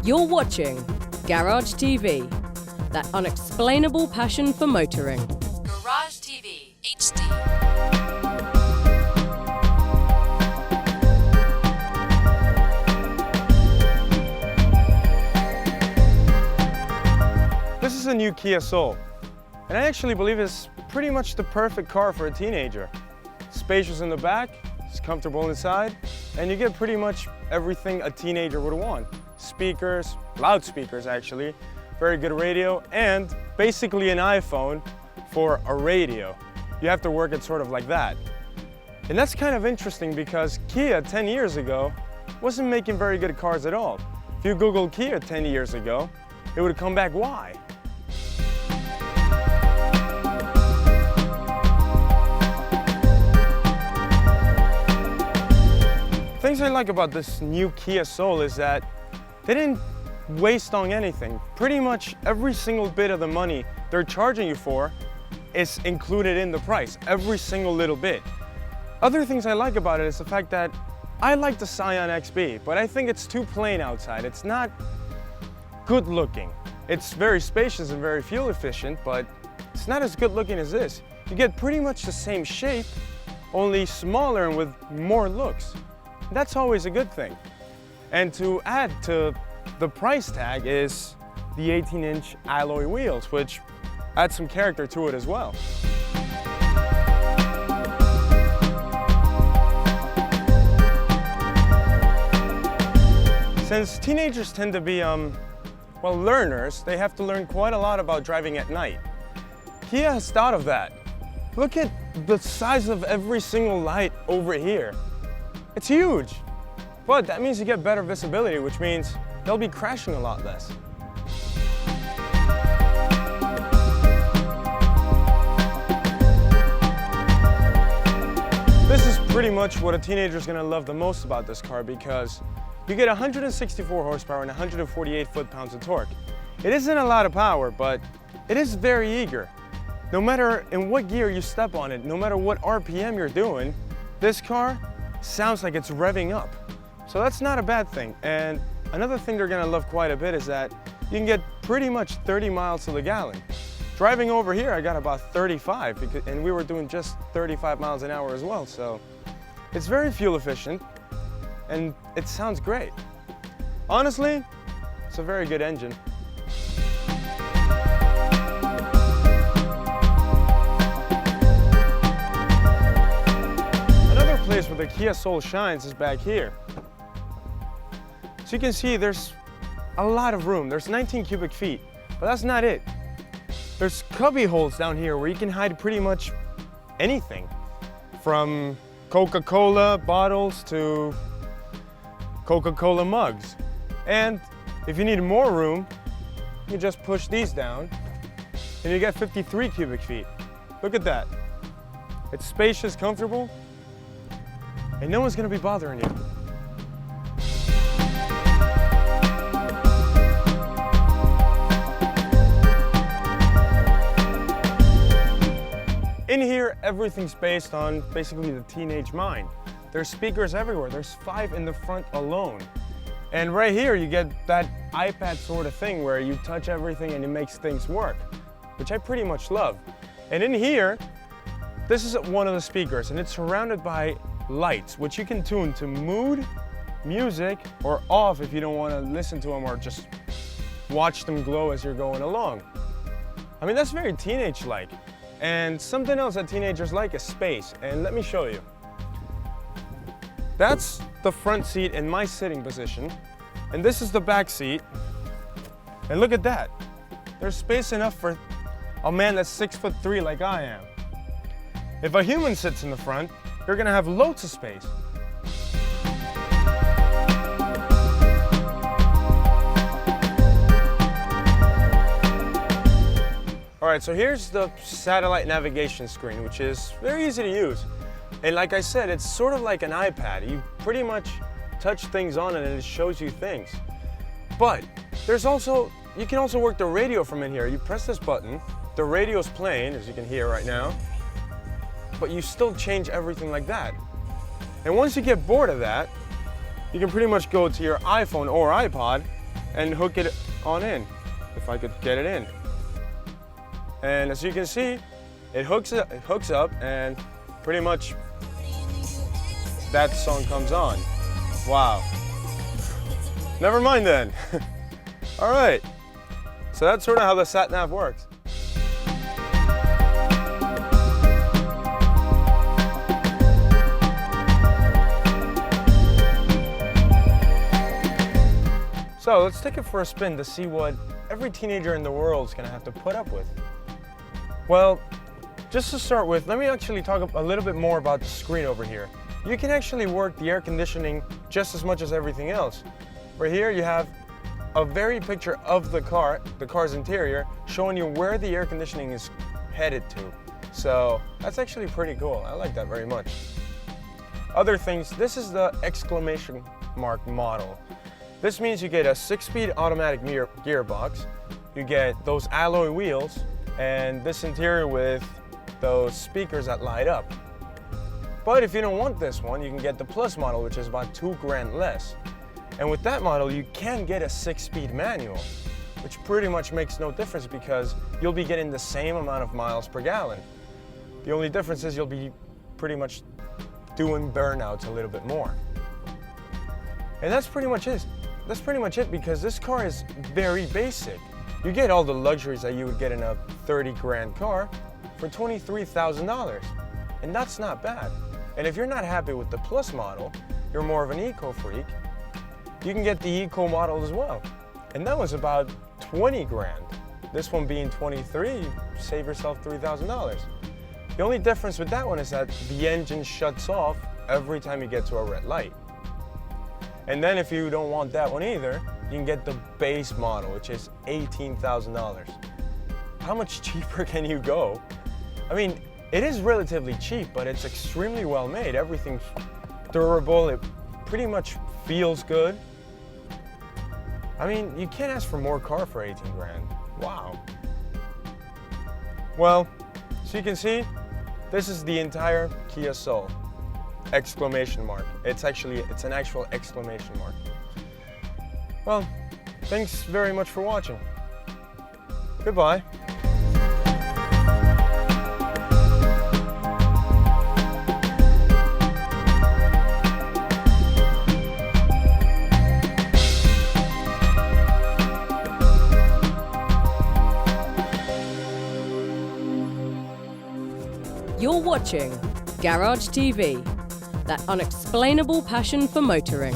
You're watching Garage TV, that unexplainable passion for motoring. Garage TV HD. This is a new Kia Soul, and I actually believe it's pretty much the perfect car for a teenager. Spacious in the back, it's comfortable inside, and you get pretty much everything a teenager would want. Speakers, loudspeakers actually, very good radio, and basically an iPhone for a radio. You have to work it sort of like that. And that's kind of interesting because Kia 10 years ago wasn't making very good cars at all. If you Google Kia 10 years ago, it would come back why? Things I like about this new Kia Soul is that they didn't waste on anything. Pretty much every single bit of the money they're charging you for is included in the price, every single little bit. Other things I like about it is the fact that I like the Scion XB, but I think it's too plain outside. It's not good looking. It's very spacious and very fuel efficient, but it's not as good looking as this. You get pretty much the same shape, only smaller and with more looks. That's always a good thing. And to add to the price tag is the 18-inch alloy wheels, which adds some character to it as well. Since teenagers tend to be, well, learners, they have to learn quite a lot about driving at night. Kia has thought of that. Look at the size of every single light over here. It's huge. But that means you get better visibility, which means they'll be crashing a lot less. This is pretty much what a teenager's gonna love the most about this car because you get 164 horsepower and 148 foot-pounds of torque. It isn't a lot of power, but it is very eager. No matter in what gear you step on it, no matter what RPM you're doing, this car sounds like it's revving up. So that's not a bad thing. And another thing they're gonna love quite a bit is that you can get pretty much 30 miles to the gallon. Driving over here, I got about 35, and we were doing just 35 miles an hour as well. So it's very fuel efficient, and it sounds great. Honestly, it's a very good engine. Another place where the Kia Soul shines is back here. So you can see there's a lot of room. There's 19 cubic feet, but that's not it. There's cubby holes down here where you can hide pretty much anything, from Coca-Cola bottles to Coca-Cola mugs. And if you need more room, you just push these down and you get 53 cubic feet. Look at that. It's spacious, comfortable, and no one's gonna be bothering you. In here, everything's based on basically the teenage mind. There's speakers everywhere. There's 5 in the front alone. And right here, you get that iPad sort of thing where you touch everything and it makes things work, which I pretty much love. And in here, this is one of the speakers, and it's surrounded by lights, which you can tune to mood, music, or off if you don't want to listen to them or just watch them glow as you're going along. I mean, that's very teenage-like. And something else that teenagers like is space, and let me show you. That's the front seat in my sitting position, and this is the back seat. And look at that. There's space enough for a man that's 6'3" like I am. If a human sits in the front, you're gonna have loads of space. All right, so here's the satellite navigation screen, which is very easy to use. And like I said, it's sort of like an iPad. You pretty much touch things on it and it shows you things. But you can also work the radio from in here. You press this button, the radio's playing, as you can hear right now, but you still change everything like that. And once you get bored of that, you can pretty much go to your iPhone or iPod and hook it on in, if I could get it in. And as you can see, it hooks up and pretty much that song comes on. Wow. Never mind then. All right. So that's sort of how the sat nav works. So let's take it for a spin to see what every teenager in the world is going to have to put up with. Well, just to start with, let me actually talk a little bit more about the screen over here. You can actually work the air conditioning just as much as everything else. Right here you have a very picture of the car's interior, showing you where the air conditioning is headed to. So that's actually pretty cool. I like that very much. Other things, this is the exclamation mark model. This means you get a 6-speed automatic gearbox, you get those alloy wheels, and this interior with those speakers that light up. But if you don't want this one, you can get the Plus model, which is about $2,000 less. And with that model, you can get a 6-speed manual, which pretty much makes no difference because you'll be getting the same amount of miles per gallon. The only difference is you'll be pretty much doing burnouts a little bit more. And that's pretty much it. That's pretty much it because this car is very basic. You get all the luxuries that you would get in a $30,000 car for $23,000, and that's not bad. And if you're not happy with the Plus model, you're more of an eco freak, you can get the eco model as well. And that was about $20,000. This one being $23,000, you save yourself $3,000. The only difference with that one is that the engine shuts off every time you get to a red light. And then if you don't want that one either, you can get the base model, which is $18,000. How much cheaper can you go? I mean, it is relatively cheap, but it's extremely well made. Everything's durable, it pretty much feels good. I mean, you can't ask for more car for $18,000. Wow. Well, so you can see, this is the entire Kia Soul. Exclamation mark. It's an actual exclamation mark. Well, thanks very much for watching. Goodbye. You're watching Garage TV, that unexplainable passion for motoring.